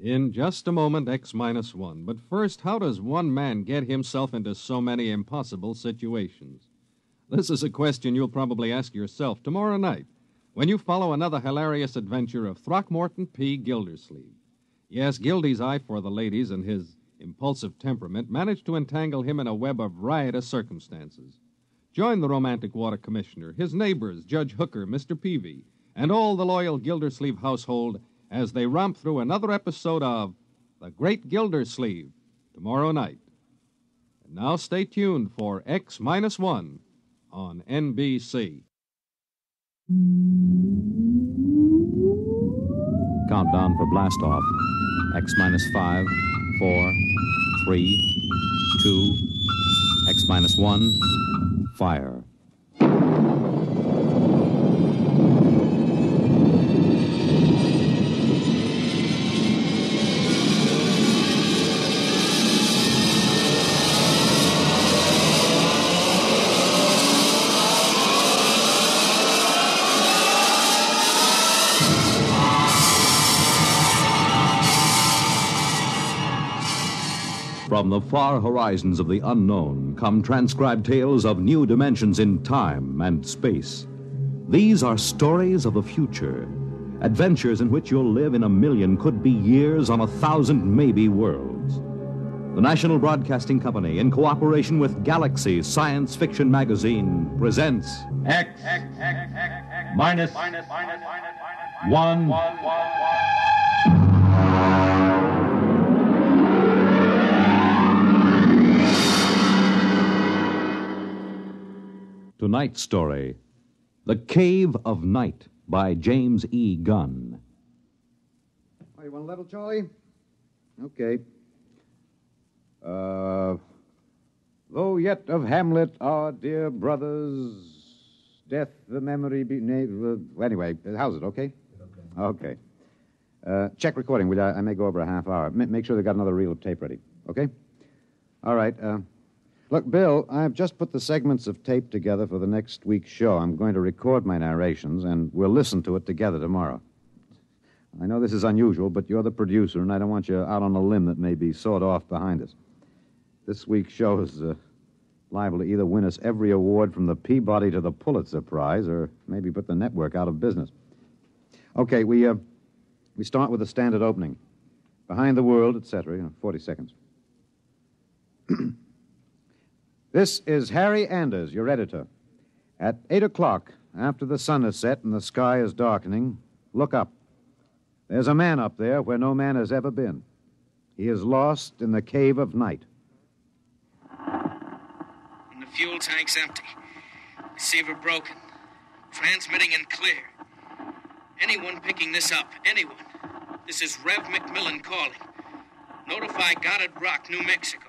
In just a moment, X minus one. But first, how does one man get himself into so many impossible situations? This is a question you'll probably ask yourself tomorrow night when you follow another hilarious adventure of Throckmorton P. Gildersleeve. Yes, Gildy's eye for the ladies and his impulsive temperament managed to entangle him in a web of riotous circumstances. Join the romantic water commissioner, his neighbors, Judge Hooker, Mr. Peavy, and all the loyal Gildersleeve household as they romp through another episode of The Great Gildersleeve tomorrow night. And now stay tuned for X minus one on NBC. Countdown for blast off. X minus 5, 4, 3, 2, X minus 1, fire. From the far horizons of the unknown come transcribed tales of new dimensions in time and space. These are stories of the future, adventures in which you'll live in a million, could be years, on 1,000 maybe worlds. The National Broadcasting Company, in cooperation with Galaxy Science Fiction Magazine, presents X minus one. Tonight's story, The Cave of Night, by James E. Gunn. Oh, you want a level, Charlie? Okay. Though yet of Hamlet, our dear brothers, death the memory be... Anyway, how's it, okay? Okay. Check recording, will you? I may go over a half hour. Make sure they got another reel of tape ready, okay? All right, Look, Bill, I've just put the segments of tape together for the next week's show. I'm going to record my narrations, and we'll listen to it together tomorrow. I know this is unusual, but you're the producer, and I don't want you out on a limb that may be sawed off behind us. This week's show is liable to either win us every award from the Peabody to the Pulitzer Prize, or maybe put the network out of business. Okay, we start with the standard opening. Behind the world, etc., 40 seconds. This is Harry Anders, your editor. At 8 o'clock, after the sun has set and the sky is darkening, look up. There's a man up there where no man has ever been. He is lost in the cave of night. And the fuel tank's empty. Receiver broken. Transmitting and clear. Anyone picking this up, anyone. This is Rev McMillan calling. Notify Goddard Rock, New Mexico.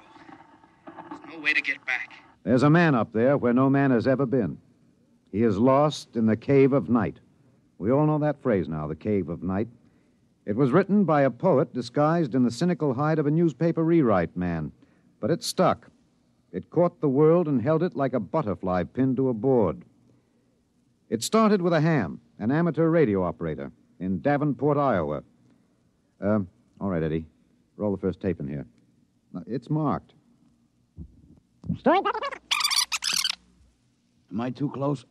No way to get back. There's a man up there where no man has ever been. He is lost in the cave of night. We all know that phrase now, the cave of night. It was written by a poet disguised in the cynical hide of a newspaper rewrite man. But it stuck. It caught the world and held it like a butterfly pinned to a board. It started with a ham, an amateur radio operator, in Davenport, Iowa. All right, Eddie. Roll the first tape in here. It's marked. Am I too close?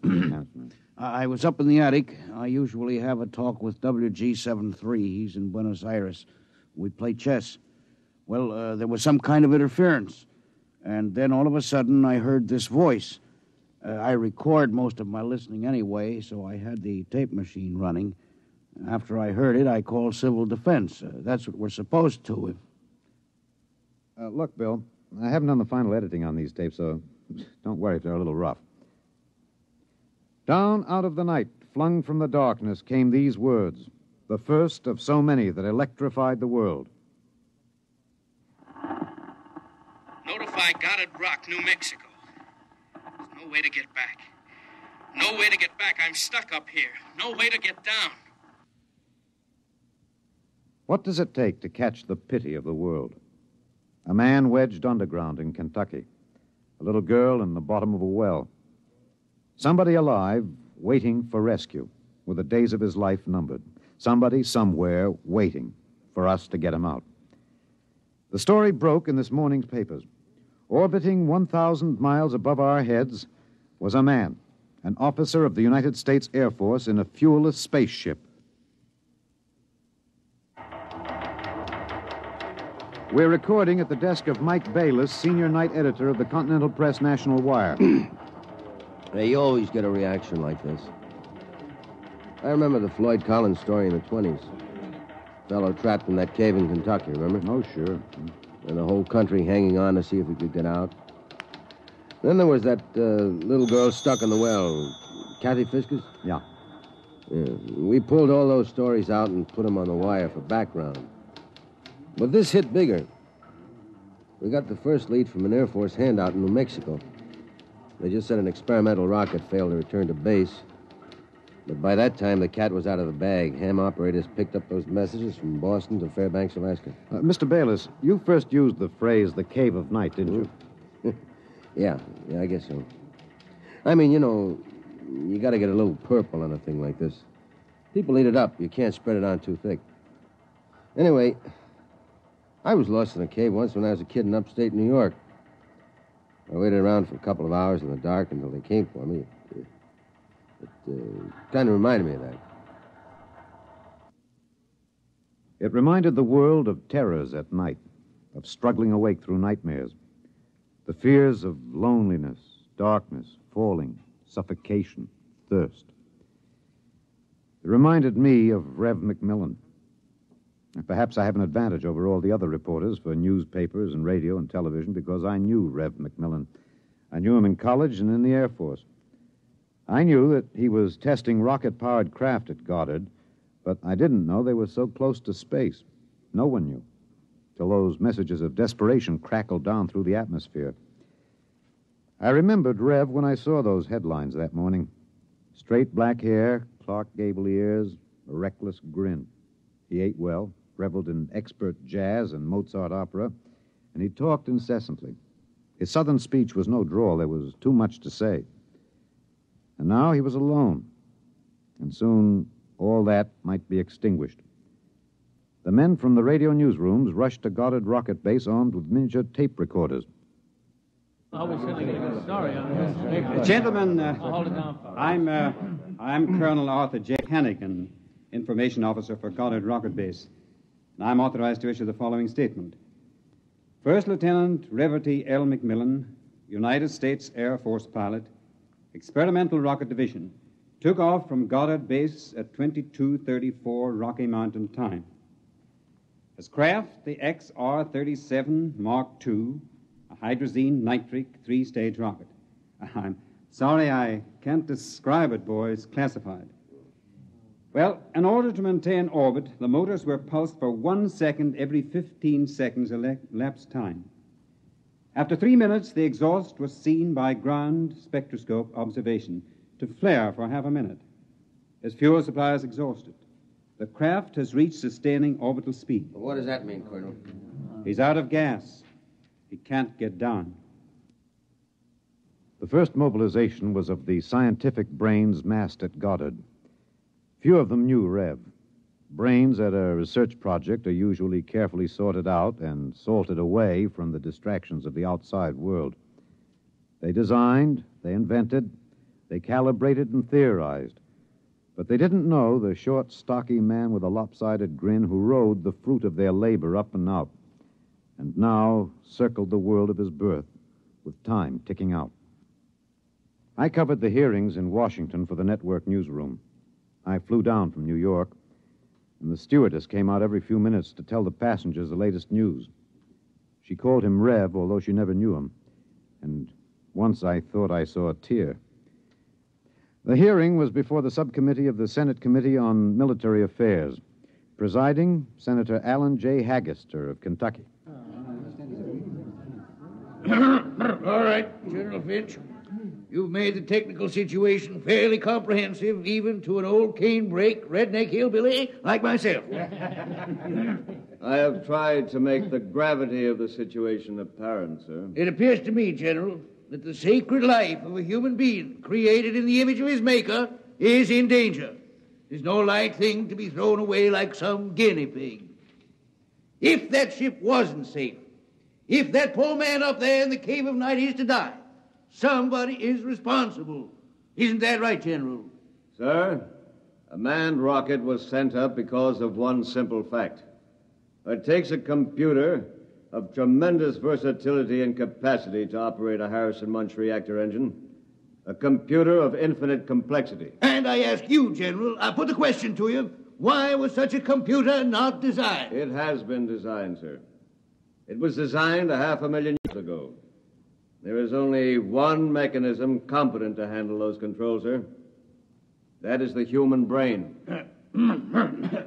I was up in the attic. I usually have a talk with WG73. He's in Buenos Aires. We play chess. Well, there was some kind of interference. And then all of a sudden, I heard this voice. I record most of my listening anyway, so I had the tape machine running. After I heard it, I called civil defense. That's what we're supposed to. Look, Bill, I haven't done the final editing on these tapes, so don't worry if they're a little rough. Down out of the night, flung from the darkness, came these words, the first of so many that electrified the world. Notify Goddard Rock, New Mexico. There's no way to get back. No way to get back. I'm stuck up here. No way to get down. What does it take to catch the pity of the world? A man wedged underground in Kentucky. A little girl in the bottom of a well. Somebody alive, waiting for rescue, with the days of his life numbered. Somebody, somewhere, waiting. for us to get him out. The story broke in this morning's papers. Orbiting 1,000 miles above our heads was a man, an officer of the United States Air Force in a fuelless spaceship. We're recording at the desk of Mike Bayless, senior night editor of the Continental Press National Wire. Hey, you always get a reaction like this. I remember the Floyd Collins story in the 20s. Fellow trapped in that cave in Kentucky, remember? Oh, sure. And the whole country hanging on to see if he could get out. Then there was that little girl stuck in the well. Kathy Fisker's? Yeah. We pulled all those stories out and put them on the wire for background. But this hit bigger. We got the first lead from an Air Force handout in New Mexico. They just said an experimental rocket failed to return to base. But by that time, the cat was out of the bag. Ham operators picked up those messages from Boston to Fairbanks, Alaska. Mr. Bayless, you first used the phrase the cave of night, didn't you? Yeah, I guess so. I mean, you got to get a little purple on a thing like this. People eat it up. You can't spread it on too thick. Anyway, I was lost in a cave once when I was a kid in upstate New York. I waited around for a couple of hours in the dark until they came for me. It kind of reminded me of that. It reminded the world of terrors at night, of struggling awake through nightmares. The fears of loneliness, darkness, falling, suffocation, thirst. It reminded me of Rev McMillan. Perhaps I have an advantage over all the other reporters for newspapers and radio and television because I knew Rev McMillan. I knew him in college and in the Air Force. I knew that he was testing rocket-powered craft at Goddard, but I didn't know they were so close to space. No one knew, till those messages of desperation crackled down through the atmosphere. I remembered Rev when I saw those headlines that morning. Straight black hair, Clark Gable ears, a reckless grin. He ate well, reveled in expert jazz and Mozart opera, and he talked incessantly. His southern speech was no drawl. There was too much to say. And now he was alone, and soon all that might be extinguished. The men from the radio newsrooms rushed to Goddard Rocket Base armed with miniature tape recorders. Gentlemen, I'm Colonel Arthur J. Hannigan, Information Officer for Goddard Rocket Base. And I'm authorized to issue the following statement. First Lieutenant Reverdy L. McMillan, United States Air Force pilot, Experimental Rocket Division, took off from Goddard Base at 22:34 Rocky Mountain time. His craft, the XR-37 Mark II, a hydrazine nitric three-stage rocket. I'm sorry I can't describe it, boys. Classified. Well, in order to maintain orbit, the motors were pulsed for 1 second every 15 seconds elapsed time. After 3 minutes, the exhaust was seen by ground spectroscope observation to flare for half a minute. His fuel supply is exhausted. The craft has reached sustaining orbital speed. What does that mean, Colonel? He's out of gas. He can't get down. The first mobilization was of the scientific brains massed at Goddard. Few of them knew Rev. Brains at a research project are usually carefully sorted out and salted away from the distractions of the outside world. They designed, they invented, they calibrated and theorized. But they didn't know the short, stocky man with a lopsided grin who rode the fruit of their labor up and out, and now circled the world of his birth with time ticking out. I covered the hearings in Washington for the network newsroom. I flew down from New York, and the stewardess came out every few minutes to tell the passengers the latest news. She called him Rev, although she never knew him, and once I thought I saw a tear. The hearing was before the subcommittee of the Senate Committee on Military Affairs. Presiding, Senator Allen J. Haggister of Kentucky. All right, General Finch. You've made the technical situation fairly comprehensive, even to an old cane-brake, redneck hillbilly like myself. I have tried to make the gravity of the situation apparent, sir. It appears to me, General, that the sacred life of a human being created in the image of his maker is in danger. It's no light thing to be thrown away like some guinea pig. If that ship wasn't safe, if that poor man up there in the cave of night is to die, somebody is responsible. Isn't that right, General? Sir, a manned rocket was sent up because of one simple fact. It takes a computer of tremendous versatility and capacity to operate a Harrison-Munch reactor engine. A computer of infinite complexity. And I ask you, General, I put the question to you, why was such a computer not designed? It has been designed, sir. It was designed 500,000 years ago. There is only one mechanism competent to handle those controls, sir. That is the human brain.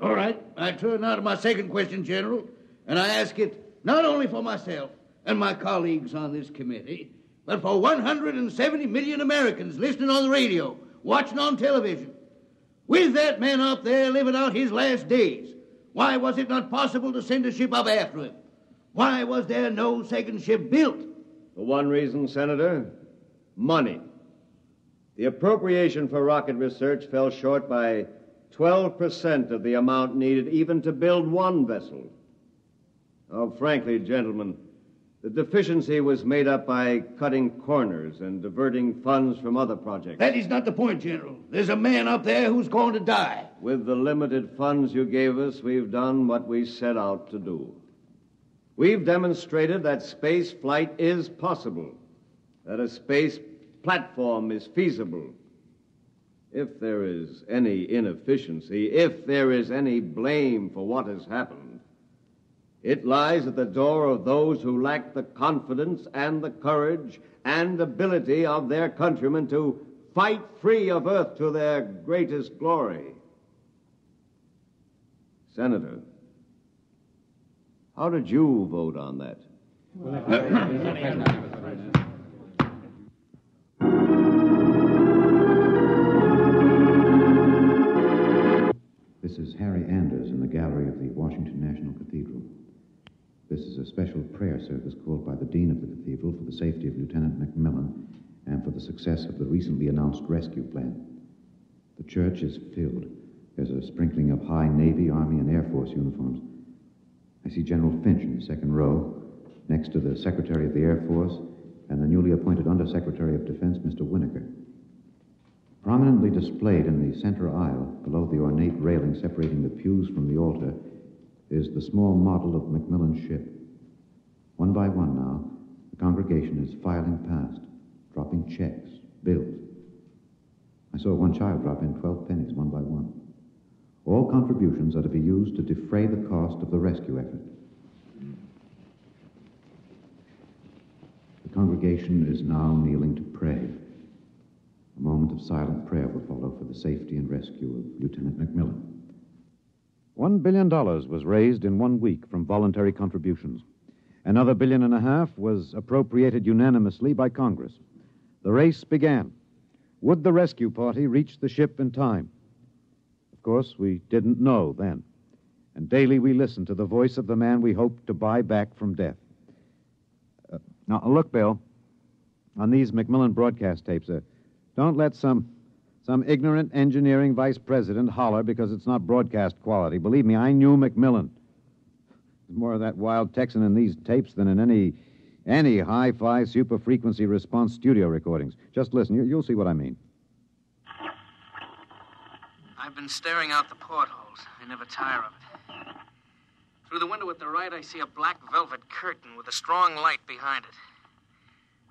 All right. I turn now to my second question, General, and I ask it not only for myself and my colleagues on this committee, but for 170 million Americans listening on the radio, watching on television. With that man up there living out his last days, why was it not possible to send a ship up after him? Why was there no second ship built? For one reason, Senator, money. The appropriation for rocket research fell short by 12% of the amount needed even to build one vessel. Oh, frankly, gentlemen, the deficiency was made up by cutting corners and diverting funds from other projects. That is not the point, General. There's a man up there who's going to die. With the limited funds you gave us, we've done what we set out to do. We've demonstrated that space flight is possible, that a space platform is feasible. If there is any inefficiency, if there is any blame for what has happened, it lies at the door of those who lack the confidence and the courage and ability of their countrymen to fight free of Earth to their greatest glory. Senator, how did you vote on that? This is Harry Anders in the gallery of the Washington National Cathedral. This is a special prayer service called by the Dean of the Cathedral for the safety of Lieutenant McMillan and for the success of the recently announced rescue plan. The church is filled. There's a sprinkling of high Navy, Army, and Air Force uniforms. I see General Finch in the second row, next to the Secretary of the Air Force and the newly appointed Undersecretary of Defense, Mr. Winokur. Prominently displayed in the center aisle, below the ornate railing separating the pews from the altar, is the small model of McMillan's ship. One by one now, the congregation is filing past, dropping checks, bills. I saw one child drop in 12 pennies, one by one. All contributions are to be used to defray the cost of the rescue effort. The congregation is now kneeling to pray. A moment of silent prayer will follow for the safety and rescue of Lieutenant McMillan. $1 billion was raised in 1 week from voluntary contributions. Another $1.5 billion was appropriated unanimously by Congress. The race began. Would the rescue party reach the ship in time? Of course, we didn't know then. And daily we listened to the voice of the man we hoped to buy back from death. Now, look, Bill, on these McMillan broadcast tapes, don't let some ignorant engineering vice president holler because it's not broadcast quality. Believe me, I knew McMillan. There's more of that wild Texan in these tapes than in any hi-fi super-frequency response studio recordings. Just listen. You'll see what I mean. I've been staring out the portholes. I never tire of it. Through the window at the right, I see a black velvet curtain with a strong light behind it.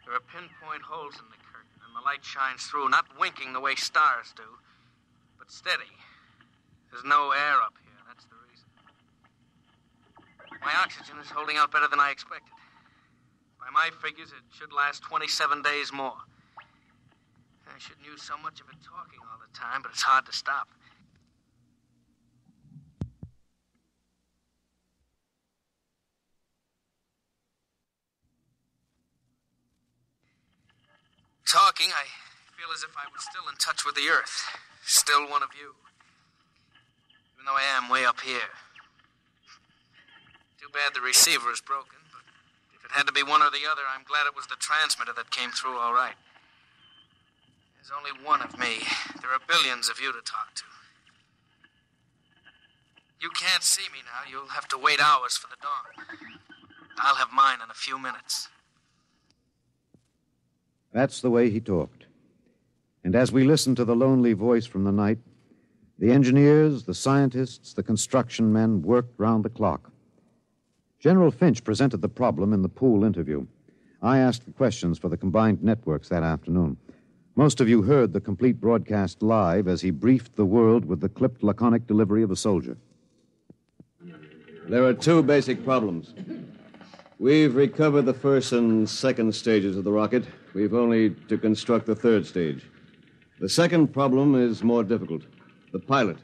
There are pinpoint holes in the curtain, and the light shines through, not winking the way stars do, but steady. There's no air up here. That's the reason. My oxygen is holding out better than I expected. By my figures, it should last 27 days more. I shouldn't use so much of it talking all the time, but it's hard to stop. Talking, I feel as if I was still in touch with the Earth. Still one of you. Even though I am way up here. Too bad the receiver is broken, but if it had to be one or the other, I'm glad it was the transmitter that came through all right. There's only one of me. There are billions of you to talk to. You can't see me now. You'll have to wait hours for the dawn. I'll have mine in a few minutes. That's the way he talked. And as we listened to the lonely voice from the night, the engineers, the scientists, the construction men worked round the clock. General Finch presented the problem in the pool interview. I asked the questions for the combined networks that afternoon. Most of you heard the complete broadcast live as he briefed the world with the clipped, laconic delivery of a soldier. There are two basic problems. We've recovered the first and second stages of the rocket. We've only to construct the third stage. The second problem is more difficult. The pilot.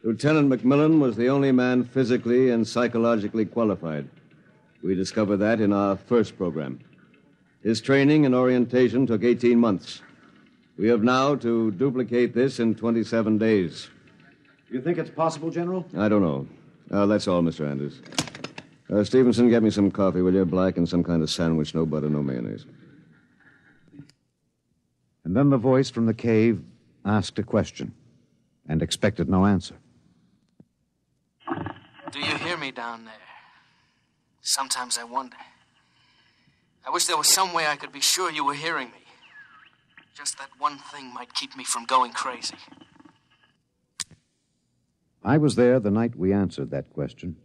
Lieutenant McMillan was the only man physically and psychologically qualified. We discovered that in our first program. His training and orientation took 18 months. We have now to duplicate this in 27 days. You think it's possible, General? I don't know. That's all, Mr. Anders. Stevenson, get me some coffee, will you? Black and some kind of sandwich, no butter, no mayonnaise. And then the voice from the cave asked a question and expected no answer. Do you hear me down there? Sometimes I wonder. I wish there was some way I could be sure you were hearing me. Just that one thing might keep me from going crazy. I was there the night we answered that question.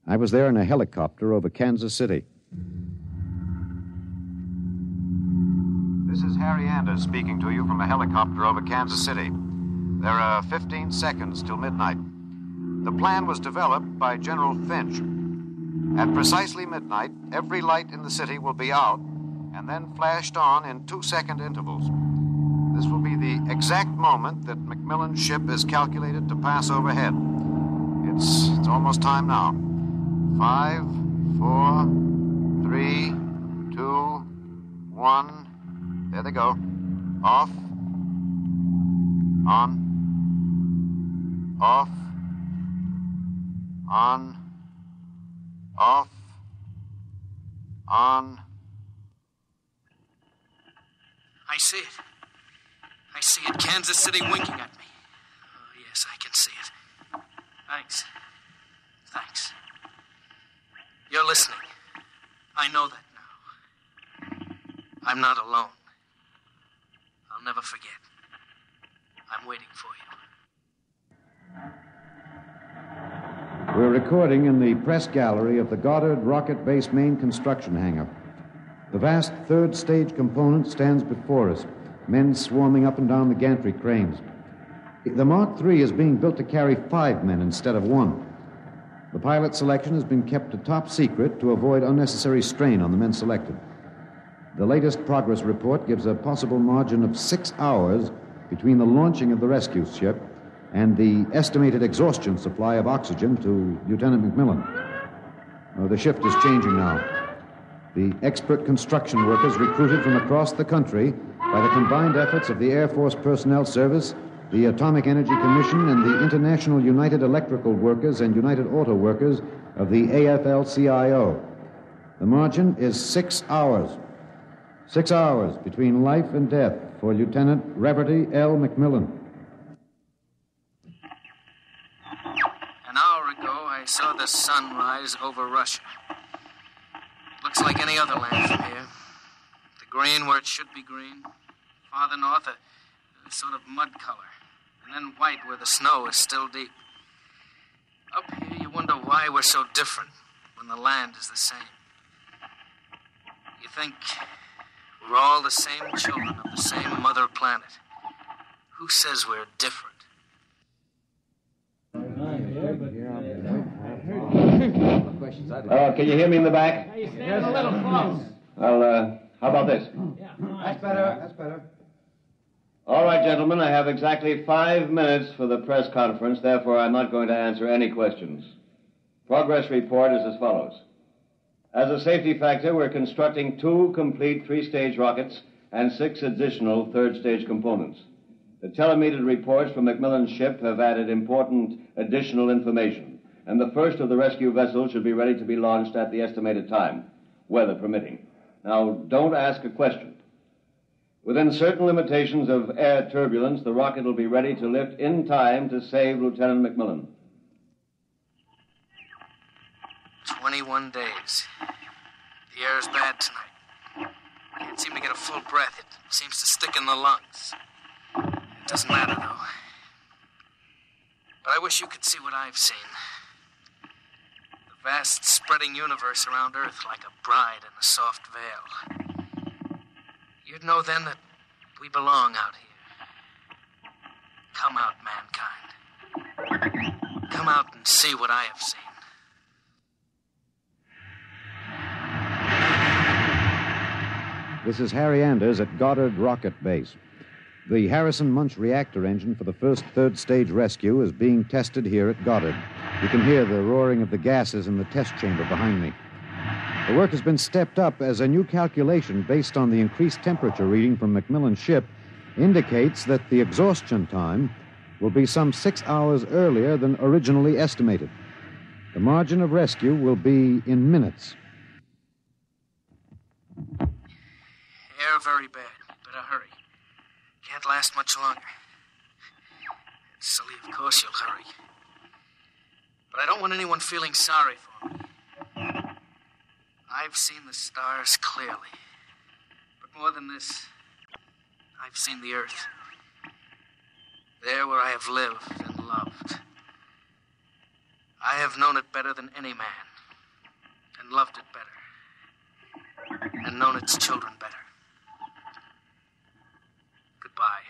I was there in a helicopter over Kansas City. This is Harry Anders speaking to you from a helicopter over Kansas City. There are 15 seconds till midnight. The plan was developed by General Finch. At precisely midnight, every light in the city will be out and then flashed on in 2-second intervals. This will be the exact moment that McMillan's ship is calculated to pass overhead. It's almost time now. 5, 4, 3, 2, 1. There they go. Off. On. Off. On. Off. On. I see it. I see it. Kansas City winking at me. Oh, yes, I can see it. Thanks. Thanks. You're listening. I know that now. I'm not alone. I'll never forget. I'm waiting for you. We're recording in the press gallery of the Goddard Rocket Base main construction hangar. The vast third stage component stands before us, men swarming up and down the gantry cranes. The Mark III is being built to carry 5 men instead of 1. The pilot selection has been kept a top secret to avoid unnecessary strain on the men selected. The latest progress report gives a possible margin of 6 hours between the launching of the rescue ship and the estimated exhaustion supply of oxygen to Lieutenant McMillan. The shift is changing now. The expert construction workers recruited from across the country by the combined efforts of the Air Force Personnel Service, the Atomic Energy Commission, and the International United Electrical Workers and United Auto Workers of the AFL-CIO. The margin is 6 hours. 6 hours between life and death for Lieutenant Reverdy L. McMillan. An hour ago, I saw the sun rise over Russia. Looks like any other land from here. The green where it should be green. Farther north, a sort of mud color. And then white where the snow is still deep. Up here, you wonder why we're so different when the land is the same. You think we're all the same children of the same mother planet. Who says we're different? Can you hear me in the back? Here's a little close. Well, how about this? That's better. That's better. All right, gentlemen, I have exactly 5 minutes for the press conference. Therefore, I'm not going to answer any questions. Progress report is as follows. As a safety factor, we're constructing 2 complete 3-stage rockets and 6 additional 3rd-stage components. The telemetered reports from McMillan's ship have added important additional information, and the first of the rescue vessels should be ready to be launched at the estimated time, weather permitting. Now, don't ask a question. Within certain limitations of air turbulence, the rocket will be ready to lift in time to save Lieutenant McMillan. 21 days. The air's bad tonight. Can't seem to get a full breath. It seems to stick in the lungs. It doesn't matter, though. But I wish you could see what I've seen. The vast, spreading universe around Earth like a bride in a soft veil. You'd know then that we belong out here. Come out, mankind. Come out and see what I have seen. This is Harry Anders at Goddard Rocket Base. The Harrison Munch reactor engine for the first third-stage rescue is being tested here at Goddard. You can hear the roaring of the gases in the test chamber behind me. The work has been stepped up as a new calculation based on the increased temperature reading from Macmillan's ship indicates that the exhaustion time will be some 6 hours earlier than originally estimated. The margin of rescue will be in minutes. Air very bad. Better hurry. Can't last much longer. It's silly, of course you'll hurry. But I don't want anyone feeling sorry for me. I've seen the stars clearly. But more than this, I've seen the Earth. There where I have lived and loved. I have known it better than any man. And loved it better. And known its children better. Goodbye.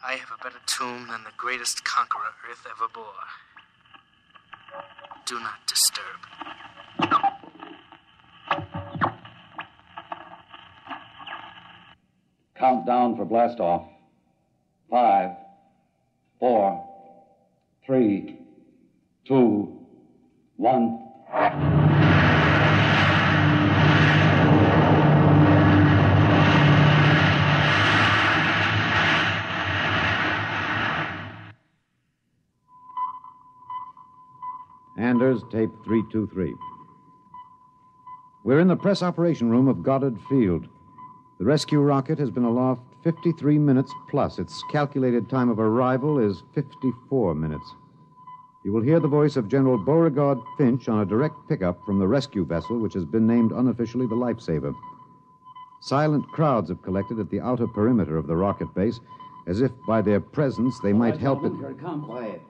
I have a better tomb than the greatest conqueror Earth ever bore. Do not disturb. Countdown for blast off. 5, 4, 3, 2, 1. Anders, tape 323. We're in the press operation room of Goddard Field. The rescue rocket has been aloft 53 minutes plus. Its calculated time of arrival is 54 minutes. You will hear the voice of General Beauregard Finch on a direct pickup from the rescue vessel, which has been named unofficially the Lifesaver. Silent crowds have collected at the outer perimeter of the rocket base, as if by their presence they might help it. Here it comes. Quiet.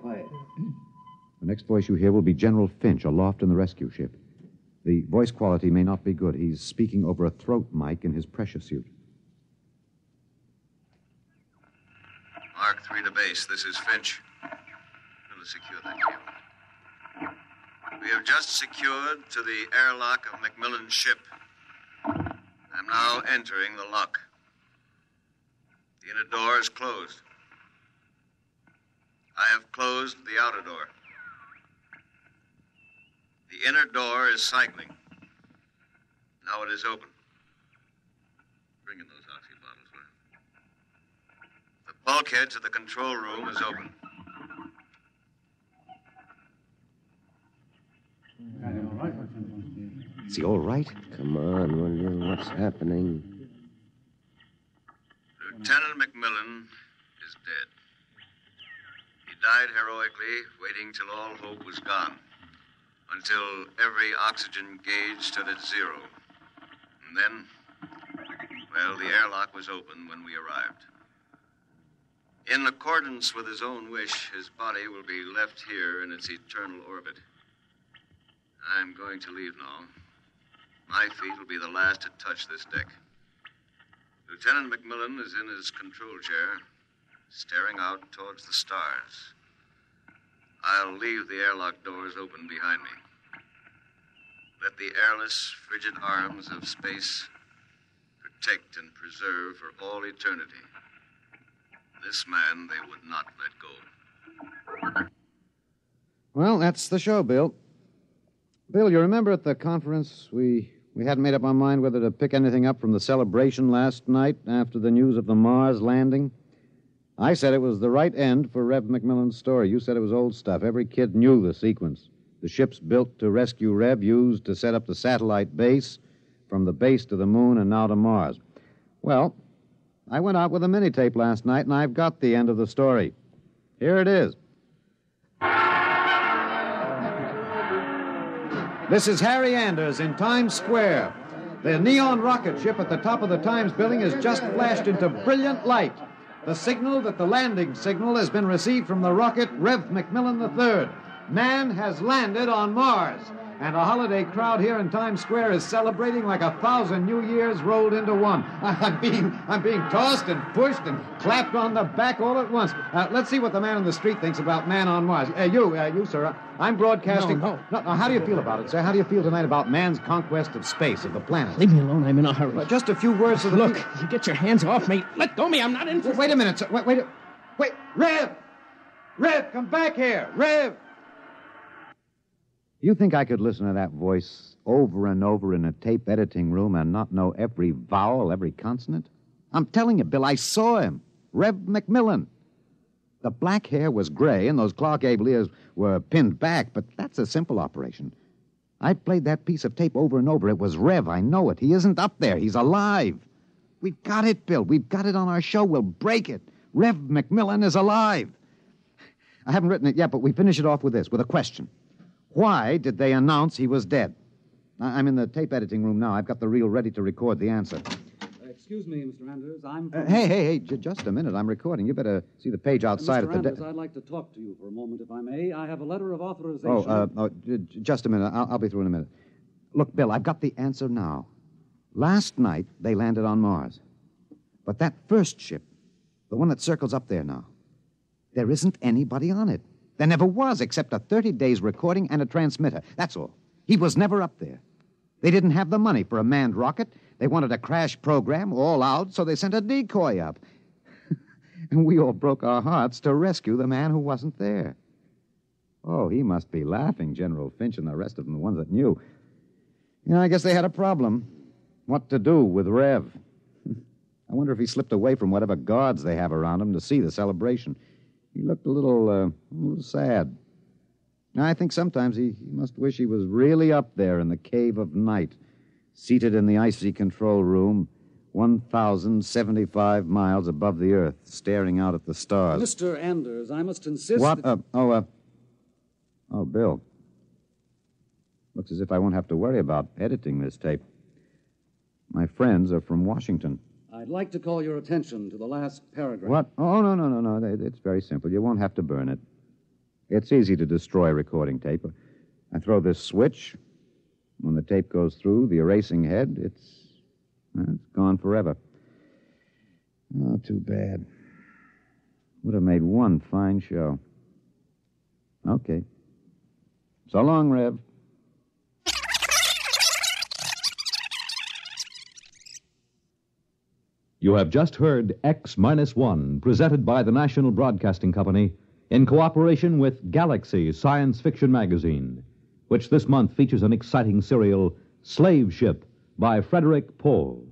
The next voice you hear will be General Finch aloft in the rescue ship. The voice quality may not be good. He's speaking over a throat mic in his pressure suit. Mark 3 to base. This is Finch. I'm going to secure that cable. We have just secured to the airlock of Macmillan's ship. I'm now entering the lock. The inner door is closed. I have closed the outer door. The inner door is cycling. Now it is open. Bring in those oxy bottles, will you? The bulkhead to the control room is open. Is he all right? Come on, what's happening? Lieutenant Macmillan is dead. He died heroically, waiting till all hope was gone. Until every oxygen gauge stood at 0. And then, well, the airlock was open when we arrived. In accordance with his own wish, his body will be left here in its eternal orbit. I'm going to leave now. My feet will be the last to touch this deck. Lieutenant Macmillan is in his control chair, staring out towards the stars. I'll leave the airlock doors open behind me. Let the airless, frigid arms of space protect and preserve for all eternity this man they would not let go. Well, that's the show, Bill. Bill, you remember at the conference we hadn't made up our mind whether to pick anything up from the celebration last night after the news of the Mars landing? I said it was the right end for Rev Macmillan's story. You said it was old stuff. Every kid knew the sequence. The ships built to rescue Rev, used to set up the satellite base, from the base to the moon and now to Mars. Well, I went out with a mini-tape last night, and I've got the end of the story. Here it is. This is Harry Anders in Times Square. The neon rocket ship at the top of the Times building has just flashed into brilliant light. The signal that the landing signal has been received from the rocket Rev McMillan III. Man has landed on Mars. And a holiday crowd here in Times Square is celebrating like 1,000 New Years rolled into one. I'm being tossed and pushed and clapped on the back all at once. Let's see what the man on the street thinks about man on Mars. You, sir. I'm broadcasting. No. How do you feel about it, sir? How do you feel tonight about man's conquest of space, of the planet? Leave me alone. I'm in a hurry. Just a few words to the... Look, you get your hands off me. Let go of me. I'm not interested. Wait a minute, sir. Wait. Rev! Rev, come back here. Rev! You think I could listen to that voice over and over in a tape editing room and not know every vowel, every consonant? I'm telling you, Bill, I saw him. Rev McMillan. The black hair was gray and those Clark Gable ears were pinned back, but that's a simple operation. I played that piece of tape over and over. It was Rev, I know it. He isn't up there. He's alive. We've got it, Bill. We've got it on our show. We'll break it. Rev McMillan is alive. I haven't written it yet, but we finish it off with this, with a question. Why did they announce he was dead? I'm in the tape editing room now. I've got the reel ready to record the answer. Excuse me, Mr. Anders. I'm... Hey, just a minute. I'm recording. You better see the page outside Mr. of the... Anders, I'd like to talk to you for a moment, if I may. I have a letter of authorization... Just a minute. I'll be through in a minute. Look, Bill, I've got the answer now. Last night, they landed on Mars. But that first ship, the one that circles up there now, there isn't anybody on it. There never was, except a 30 days recording and a transmitter. That's all. He was never up there. They didn't have the money for a manned rocket. They wanted a crash program all out, so they sent a decoy up. And we all broke our hearts to rescue the man who wasn't there. Oh, he must be laughing, General Finch and the rest of them, the ones that knew. I guess they had a problem. What to do with Rev? I wonder if he slipped away from whatever guards they have around him to see the celebration. He looked a little sad. I think sometimes he must wish he was really up there in the cave of night, seated in the icy control room, 1,075 miles above the Earth, staring out at the stars. Mr. Anders, I must insist... What? Bill. Looks as if I won't have to worry about editing this tape. My friends are from Washington. I'd like to call your attention to the last paragraph. What? Oh, no. It's very simple. You won't have to burn it. It's easy to destroy recording tape. I throw this switch. When the tape goes through the erasing head, it's gone forever. Oh, too bad. Would have made one fine show. Okay. So long, Rev. You have just heard X-1, presented by the National Broadcasting Company in cooperation with Galaxy Science Fiction Magazine, which this month features an exciting serial, Slave Ship, by Frederick Pohl.